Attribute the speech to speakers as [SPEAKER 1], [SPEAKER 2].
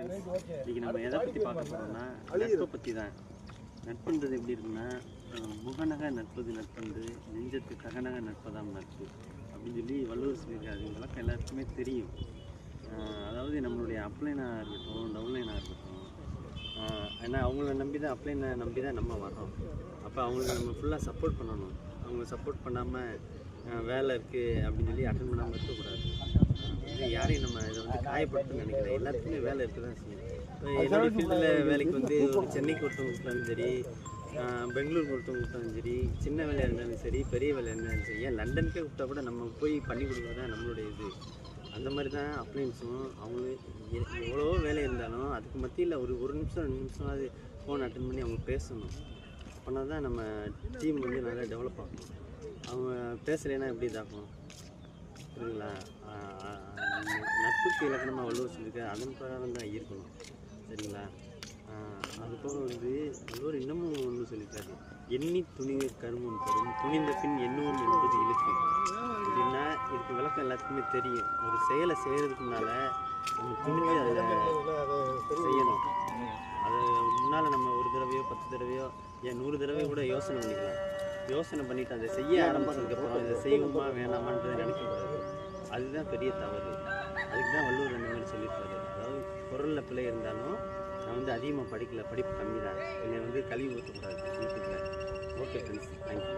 [SPEAKER 1] இன்றைக்கி நம்ம எதை பற்றி பார்க்க போகிறோம்னா நட்பை பற்றி தான். நட்புன்றது எப்படி இருக்குன்னா, முகநக நட்பது நட்புண்டு நெஞ்சத்து தகநக நட்பதாம் நட்பு அப்படின்னு சொல்லி வள்ளுவர் சொல்லியிருக்காரு. இது விளக்கம் எல்லாருக்குமே தெரியும். அதாவது நம்மளுடைய அப்ளைனாக இருக்கட்டும், டவுன்லைனாக இருக்கட்டும், ஏன்னா அவங்கள நம்பி தான் அப்ளைனை நம்பி தான் நம்ம வர்றோம். அப்போ அவங்களுக்கு நம்ம ஃபுல்லாக சப்போர்ட் பண்ணணும். அவங்க சப்போர்ட் பண்ணாமல் வேலை இருக்குது அப்படின்னு சொல்லி அட்டன் பண்ணாமல் இருக்கக்கூடாது. இது யாரையும் நம்ம இதை வந்து காயப்படுத்துன்னு நினைக்கிறேன். எல்லாத்துக்குமே வேலை இருக்குது தான் செய்யும். இப்போ என்னோடய ஃபீல்டில் வேலைக்கு வந்து ஒரு சென்னைக்கு ஒருத்தவங்க கூப்பிட்டாலும் சரி, பெங்களூருக்கு ஒருத்தவங்க கூப்பிட்டாலும் சரி, சின்ன வேலையாக இருந்தாலும் சரி, பெரிய வேலையாக இருந்தாலும் சரி, ஏன் லண்டனுக்கே கூப்பிட்டா கூட நம்ம போய் பண்ணி கொடுக்குறது தான் நம்மளுடைய இது. அந்த மாதிரி தான் அப்ளைன்ஸும் அவங்களுக்கு எவ்வளோ வேலை இருந்தாலும் அதுக்கு மத்தியில் ஒரு நிமிஷம் 2 நிமிஷமாவது ஃபோன் அட்டன் பண்ணி அவங்க பேசணும். அப்படின்னா தான் நம்ம டீம் வந்து நல்லா டெவலப் ஆகும். அவங்க பேசலைன்னா எப்படி இதாகும் புரியுங்களா? நட்புக்கு இலக்கணமாக வள்ளுவர் சொல்லியிருக்காரு, அதன் பிரகாரம் தான் இருக்கணும். சரிங்களா? அதுபோக வந்து வள்ளுவர் இன்னமும் ஒன்று சொல்லியிருக்காரு, எண்ணி துணிவு கருமம் தரும் துணிந்த பின் எண்ணுவோம் என்பது இழுக்கு. அப்படின்னா இதுக்கு விளக்கம் எல்லாத்துக்குமே தெரியும். ஒரு செயலை செய்கிறதுக்கு முன்னால் நம்ம துணிஞ்சு அதை செய்யணும். அது முன்னால் நம்ம ஒரு தடவையோ 10 தடவையோ ஏன் 100 தடவை கூட யோசனை பண்ணிக்கலாம். யோசனை பண்ணிவிட்டு அதை செய்ய ஆரம்பிச்சதுக்கப்புறம் இதை செய்வோமா வேணாமான்றதை நினைக்கக்கூடாது. அதுதான் பெரிய தவறு. அதுக்கு தான் வள்ளுவர் அந்த மாதிரி சொல்லியிருக்காரு. அதாவது பொருளில் பிள்ளை இருந்தாலும் நான் வந்து அதிகமாக படிக்கல, படிப்பு கம்மி தான், என்னை வந்து கழுவி ஊற்றக்கூடாது. Okay friends, thank you.